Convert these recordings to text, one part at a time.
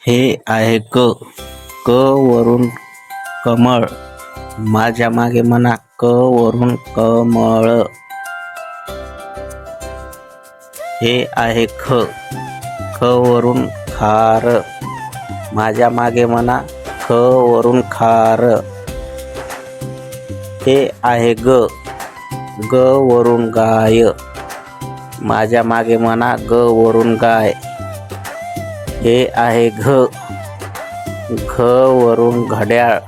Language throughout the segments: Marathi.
हे आहे क. क वरून कमळ. माझ्या मागे म्हणा क वरून कमळ. हे आहे ख. ख वरून खार. माझ्या मागे म्हणा ख वरून खार. हे आहे ग. ग वरून गाय. माझ्या मागे म्हणा ग वरून गाय. हे आहे घ. घ वरून घड्याळ.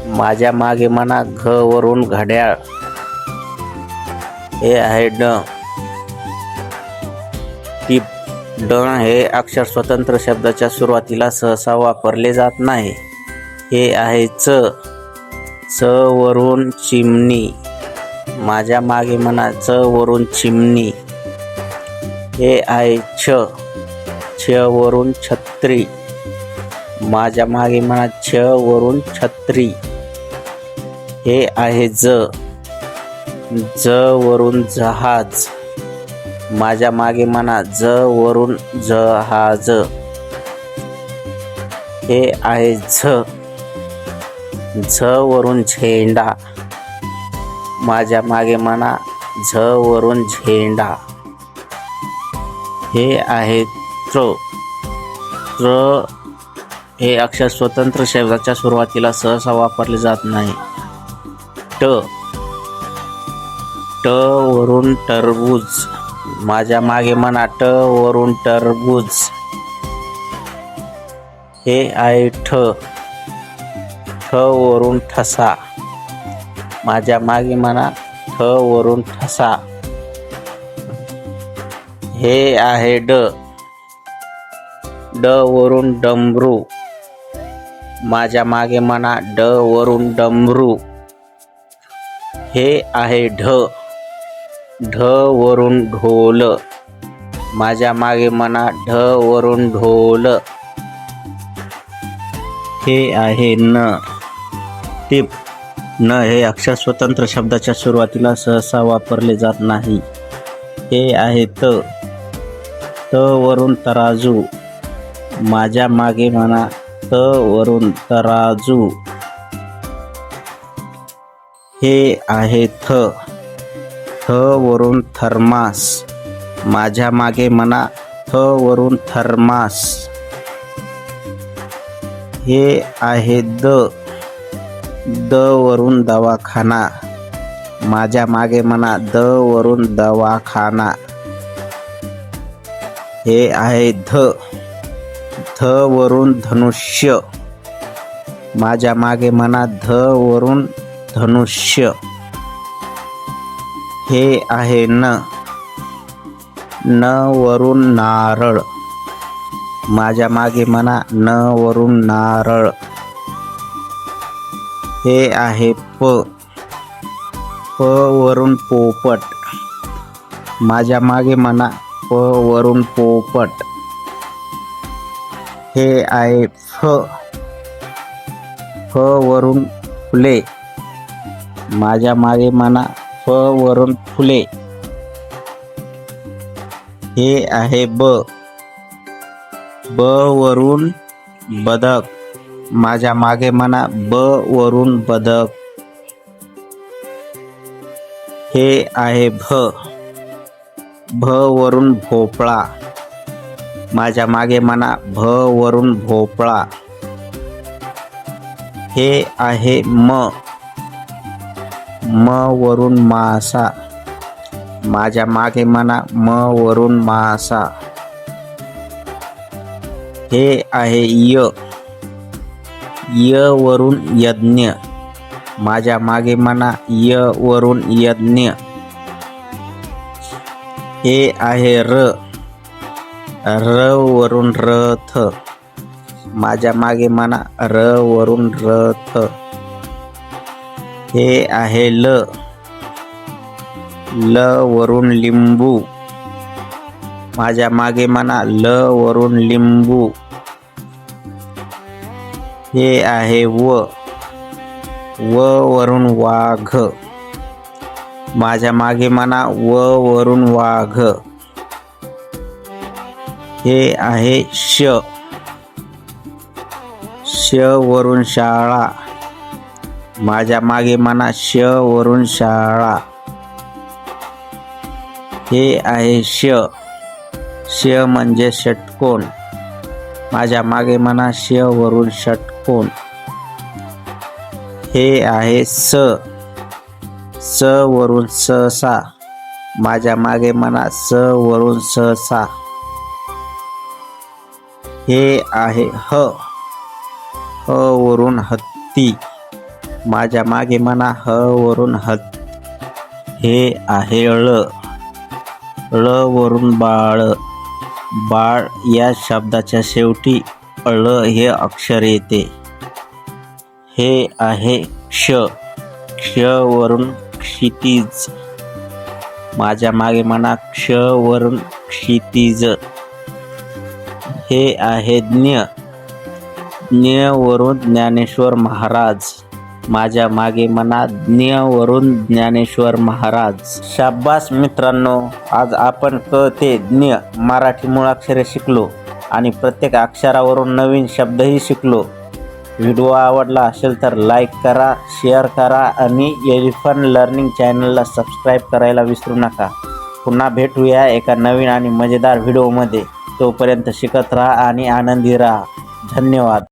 माझ्या मागे म्हणा घ वरून घड्याळ. हे आहे ड. टिप. ड हे अक्षर स्वतंत्र शब्दाच्या सुरुवातीला सहसा वापरले जात नाही. हे आहे च. च वरून चिमणी. माझ्या मागे म्हणा च वरून चिमणी. हे आहे छ. छ वरून छत्री. माझ्या मागे म्हणा छ वरून छत्री. हे आहे ज. ज वरून जहाज. माझ्या मागे म्हणा ज वरून जहाज. हे आहे झ. झ वरून झेंडा. माझ्या मागे म्हणा झ वरून झेंडा. हे आहे त्र. त्र हे अक्षर स्वतंत्र शब्दाच्या सुरुवातीला सहसा वापरले जात नाही. ट. ट वरून टरबूज. माझ्या मागे म्हणा ट वरून टरबूज. हे आहे ठ. ठ वरून ठसा. माझ्या मागे म्हणा ठ वरून ठसा. हे आहे ड. ड वरून डमरू. माझ्या मागे म्हणा ड वरून डमरू. हे आहे ढ. ढ वरून ढोल. माझ्या मागे म्हणा ढ वरून ढोल. हे आहे न. टिप. न हे अक्षर स्वतंत्र शब्दाच्या सुरुवातीला सहसा वापरले जात नाही. हे आहे त. त वरून तराजू. माझ्या मागे म्हणा त वरून तराजू. हे आहे थ. थ वरून थर्मास. माझ्या मागे म्हणा थ वरून थर्मास. हे आहे द. द वरून दवाखाना. माझ्या मागे म्हणा द वरून दवाखाना. हे आहे ध. ध वरून धनुष्य. माझ्या मागे म्हणा ध वरून धनुष्य. हे आहे न. न वरून नारळ. माझ्या मागे म्हणा न वरून नारळ. हे आहे प. प वरून पोपट. माझ्या मागे म्हणा प वरून पोपट. हे आहे फ. फ वरून फुले. माझ्या मागे म्हणा फ वरून फुले. हे आहे ब. ब वरून बदक. माझ्या मागे म्हणा ब वरून बदक. हे आहे भ. भ वरून भोपळा. माझ्या मागे म्हणा भ वरून भोपळा. हे आहे म. म वरून मासा. माझ्या मागे म्हणा म वरून मासा. हे आहे य. य वरून यज्ञ. माझ्या मागे म्हणा य वरून यज्ञ. हे आहे र. र वरून रथ. माझ्या मागे म्हणा र वरून रथ. हे आहे ल. ल वरून लिंबू. माझ्या मागे म्हणा ल वरून लिंबू. हे आहे व. व वरून वाघ. माझ्या मागे म्हणा व वरून वाघ. हे आहे श. श वरून शाळा. माझ्या मागे म्हणा श वरून शाळा. हे आहे श. श म्हणजे षटकोन. माझ्या मागे म्हणा श वरून षटकोन. हे आहे स. स वरून सहसा. माझ्या मागे म्हणा स वरून सहसा. हे आहे ह. ह वरून हत्ती. माझ्या मागे म्हणा ह वरून हत्ती. हे आहे ळ. ळ वरून बाळ. बाळ या शब्दाच्या शेवटी ळ हे अक्षर येते. हे आहे क्ष. क्ष वरून क्षितिज. माझ्या मागे म्हणा क्ष वरून क्षितिज. हे आहे ज्ञ. ज्ञ वरून ज्ञानेश्वर महाराज. माझ्या मागे म्हणा ज्ञ वरून ज्ञानेश्वर महाराज. शाब्बास मित्रांनो, आज आपण क ते ज्ञ मराठी मुळाक्षरे शिकलो आणि प्रत्येक अक्षरावरून नवीन शब्दही शिकलो. व्हिडिओ आवडला असेल तर लाईक करा, शेअर करा आणि एलिफंट लर्निंग चॅनलला सबस्क्राईब करायला विसरू नका. पुन्हा भेटूया एका नवीन आणि मजेदार व्हिडिओमध्ये. तोपर्यंत शिकत राहा आणि आनंदी राहा. धन्यवाद.